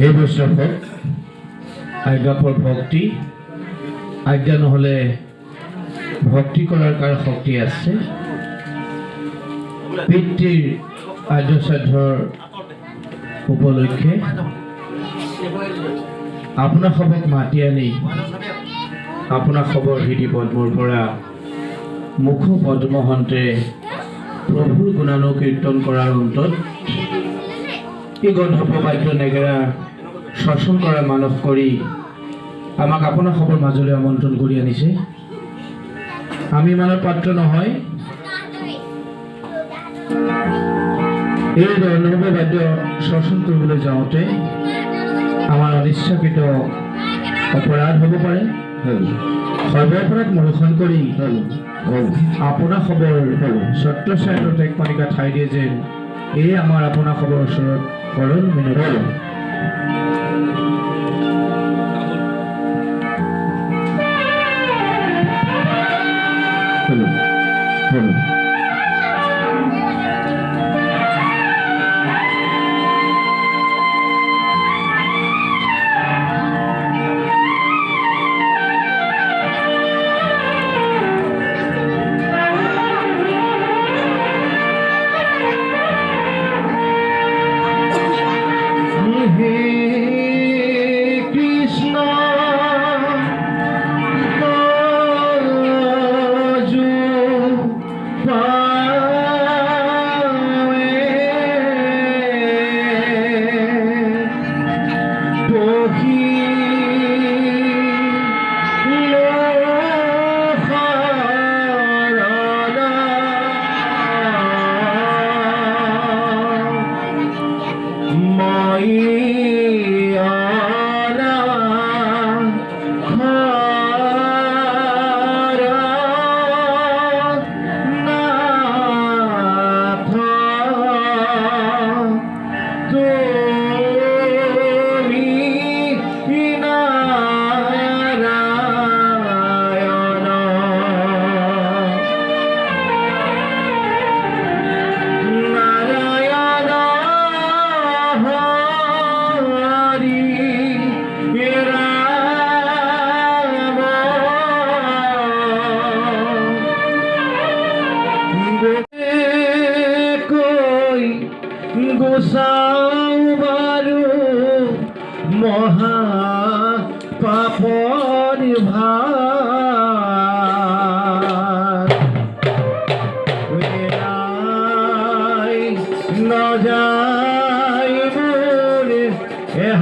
এই বৈষ্ণৱক আজ্ঞাপৰ ভক্তি আজ্ঞা নহলে ভক্তি কৰাৰ কাৰ শক্তি আছে। পিতৃৰ আদ্য শ্ৰাদ্ধৰ উপলক্ষে আপোনাৰ সবক মাতি আনি আপোনাৰ খবৰ হৃদি পদ্মৰ পৰা মুখ পদ্মহন্তে প্ৰভুৰ গুণানুকীৰ্তন কৰাৰ অন্তত এই গন্ধৰ্ব বাদ্য নেগেৰা শাসন কৰা মানস কৰি আমাক আপোনাৰ খবৰ মাজলৈ আমন্ত্ৰণ কৰি আনিছে। আমি মানৰ পাত্ৰ নহয়। এই গন্ধৰ্ব বাদ্য শাসন কৰিবলৈ যাওঁতে আমাৰ অনিচ্ছাকৃত অপৰাধ হ'ব পাৰে। সৰ্বপৰাধ মনোষণ কৰি আপোনাৰ খবৰ ছত্ৰছায়াত এক পানিকা ঠাই দিয়ে যেন এই আমাৰ আপোনাৰ খবৰ ওচৰত কৰণ মিনতি। মহা পাপৰ ভাৰ নজাই মোৰ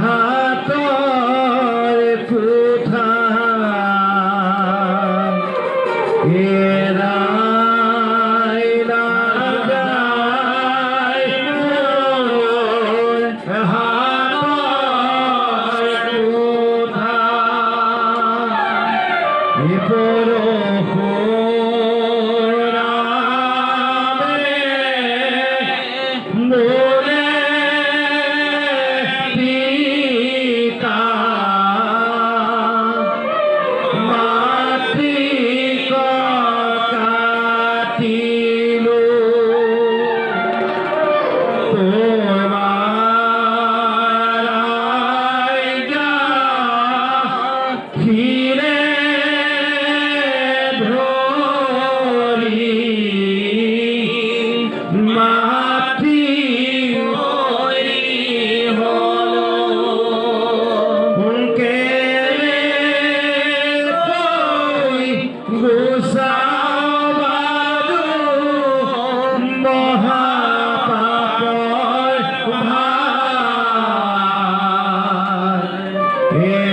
হাতৰ কোঠা Yeah.